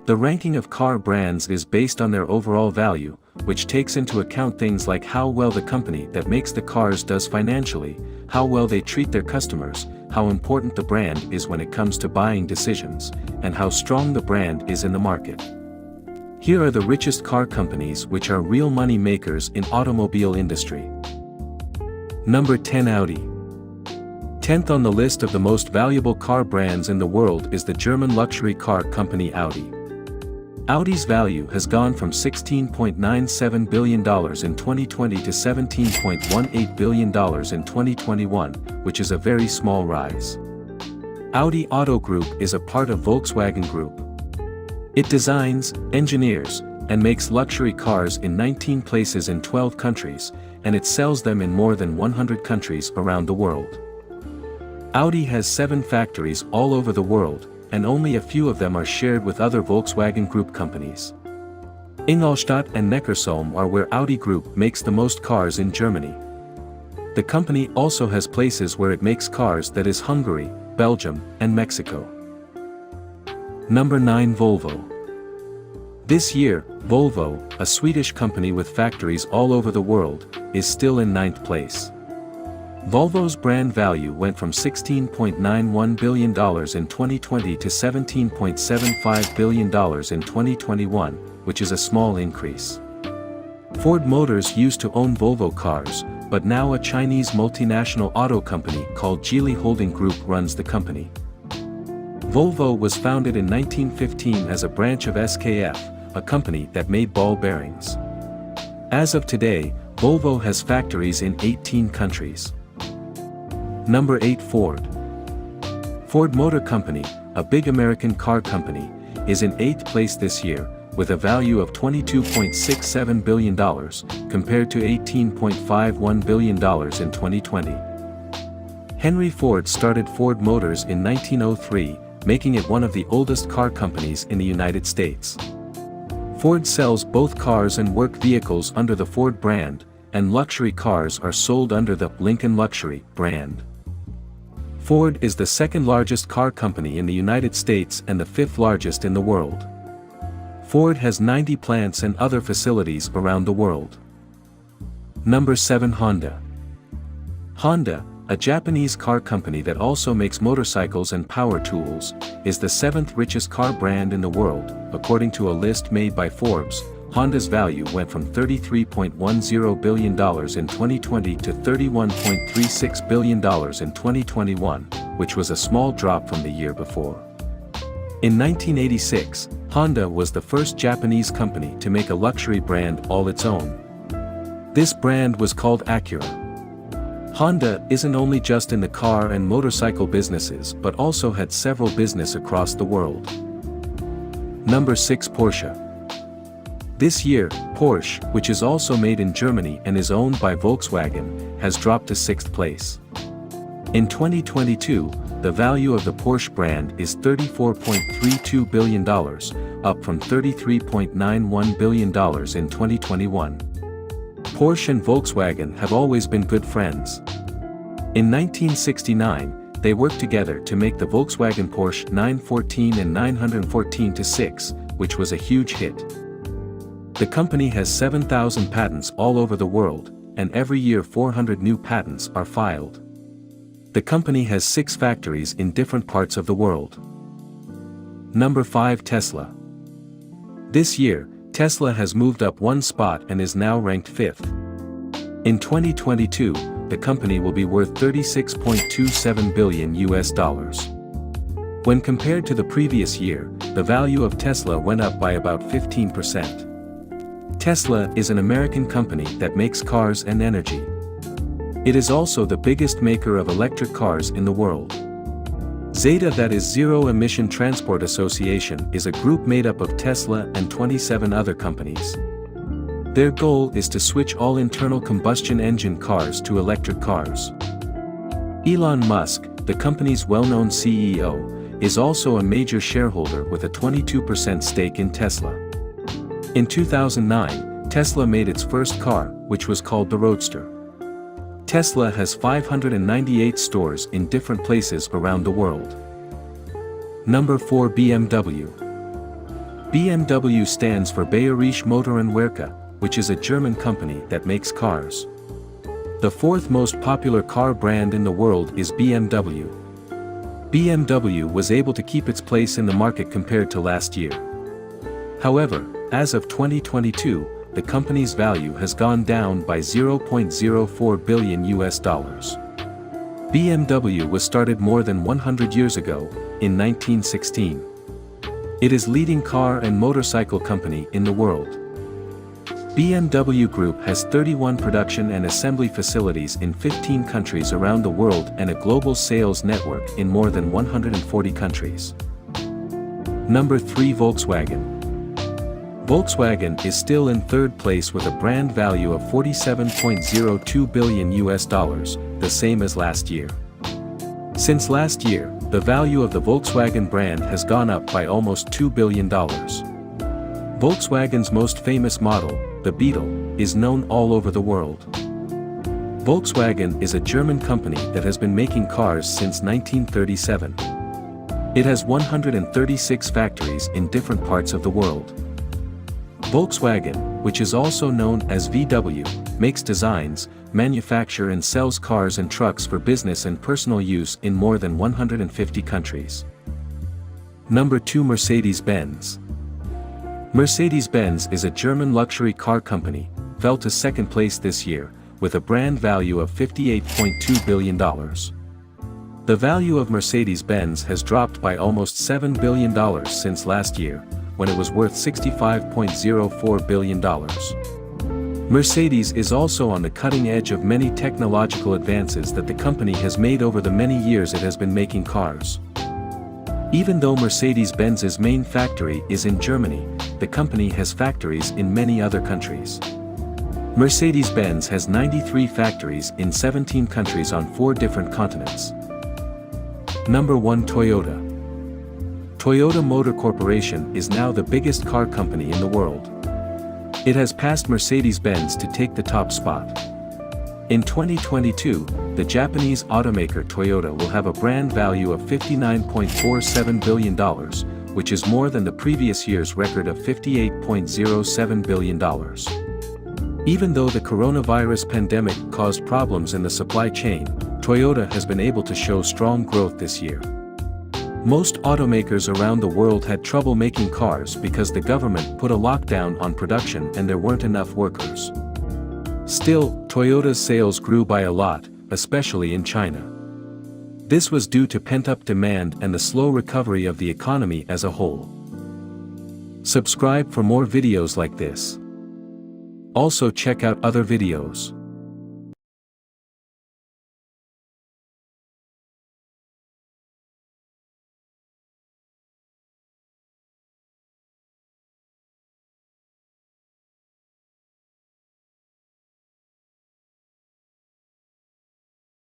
The ranking of car brands is based on their overall value, which takes into account things like how well the company that makes the cars does financially, how well they treat their customers, how important the brand is when it comes to buying decisions, and how strong the brand is in the market. Here are the richest car companies which are real money makers in automobile industry. Number 10 Audi. 10th on the list of the most valuable car brands in the world is the German luxury car company Audi. Audi's value has gone from $16.97 billion in 2020 to $17.18 billion in 2021, which is a very small rise. Audi Auto Group is a part of Volkswagen Group. It designs, engineers, and makes luxury cars in 19 places in 12 countries, and it sells them in more than 100 countries around the world. Audi has 7 factories all over the world, and only a few of them are shared with other Volkswagen Group companies. Ingolstadt and Neckarsulm are where Audi Group makes the most cars in Germany. The company also has places where it makes cars, that is Hungary, Belgium, and Mexico. Number 9 Volvo. This year, Volvo, a Swedish company with factories all over the world, is still in 9th place. Volvo's brand value went from $16.91 billion in 2020 to $17.75 billion in 2021, which is a small increase. Ford Motors used to own Volvo cars, but now a Chinese multinational auto company called Geely Holding Group runs the company. Volvo was founded in 1915 as a branch of SKF, a company that made ball bearings. As of today, Volvo has factories in 18 countries. Number 8 Ford. Ford Motor Company, a big American car company, is in 8th place this year, with a value of $22.67 billion, compared to $18.51 billion in 2020. Henry Ford started Ford Motors in 1903, making it one of the oldest car companies in the United States. Ford sells both cars and work vehicles under the Ford brand, and luxury cars are sold under the Lincoln Luxury brand. Ford is the second largest car company in the United States and the 5th largest in the world. Ford has 90 plants and other facilities around the world. Number 7 Honda. Honda, a Japanese car company that also makes motorcycles and power tools, is the 7th richest car brand in the world. According to a list made by Forbes, Honda's value went from $33.10 billion in 2020 to $31.36 billion in 2021, which was a small drop from the year before. In 1986, Honda was the first Japanese company to make a luxury brand all its own. This brand was called Acura. Honda isn't only just in the car and motorcycle businesses but also had several businesses across the world. Number 6 Porsche. This year, Porsche, which is also made in Germany and is owned by Volkswagen, has dropped to 6th place. In 2022, the value of the Porsche brand is $34.32 billion, up from $33.91 billion in 2021. Porsche and Volkswagen have always been good friends. In 1969, they worked together to make the Volkswagen Porsche 914 and 914-6, which was a huge hit. The company has 7,000 patents all over the world, and every year 400 new patents are filed. The company has 6 factories in different parts of the world. Number 5 Tesla. This year, Tesla has moved up 1 spot and is now ranked 5th. In 2022, the company will be worth $36.27 billion. When compared to the previous year, the value of Tesla went up by about 15%. Tesla is an American company that makes cars and energy. It is also the biggest maker of electric cars in the world. ZETA, that is Zero Emission Transport Association, is a group made up of Tesla and 27 other companies. Their goal is to switch all internal combustion engine cars to electric cars. Elon Musk, the company's well-known CEO, is also a major shareholder with a 22% stake in Tesla. In 2009, Tesla made its first car, which was called the Roadster. Tesla has 598 stores in different places around the world. Number 4 BMW. BMW stands for Bayerische Motorenwerke, which is a German company that makes cars. The fourth most popular car brand in the world is BMW. BMW was able to keep its place in the market compared to last year. However, as of 2022, the company's value has gone down by $0.04 billion. BMW was started more than 100 years ago, in 1916. It is leading car and motorcycle company in the world. BMW Group has 31 production and assembly facilities in 15 countries around the world and a global sales network in more than 140 countries. Number 3, Volkswagen. Volkswagen is still in third place with a brand value of $47.02 billion, the same as last year. Since last year, the value of the Volkswagen brand has gone up by almost $2 billion. Volkswagen's most famous model, the Beetle, is known all over the world. Volkswagen is a German company that has been making cars since 1937. It has 136 factories in different parts of the world. Volkswagen, which is also known as VW, makes designs, manufacture and sells cars and trucks for business and personal use in more than 150 countries. Number 2, Mercedes-Benz. Mercedes-Benz is a German luxury car company, fell to second place this year, with a brand value of $58.2 billion. The value of Mercedes-Benz has dropped by almost $7 billion since last year, when it was worth $65.04 billion. Mercedes is also on the cutting edge of many technological advances that the company has made over the many years it has been making cars. Even though Mercedes-Benz's main factory is in Germany, the company has factories in many other countries. Mercedes-Benz has 93 factories in 17 countries on 4 different continents. Number 1, Toyota. Toyota Motor Corporation is now the biggest car company in the world. It has passed Mercedes-Benz to take the top spot. In 2022, the Japanese automaker Toyota will have a brand value of $59.47 billion, which is more than the previous year's record of $58.07 billion. Even though the coronavirus pandemic caused problems in the supply chain, Toyota has been able to show strong growth this year. Most automakers around the world had trouble making cars because the government put a lockdown on production and there weren't enough workers. Still, Toyota's sales grew by a lot, especially in China. This was due to pent-up demand and the slow recovery of the economy as a whole. Subscribe for more videos like this. Also check out other videos.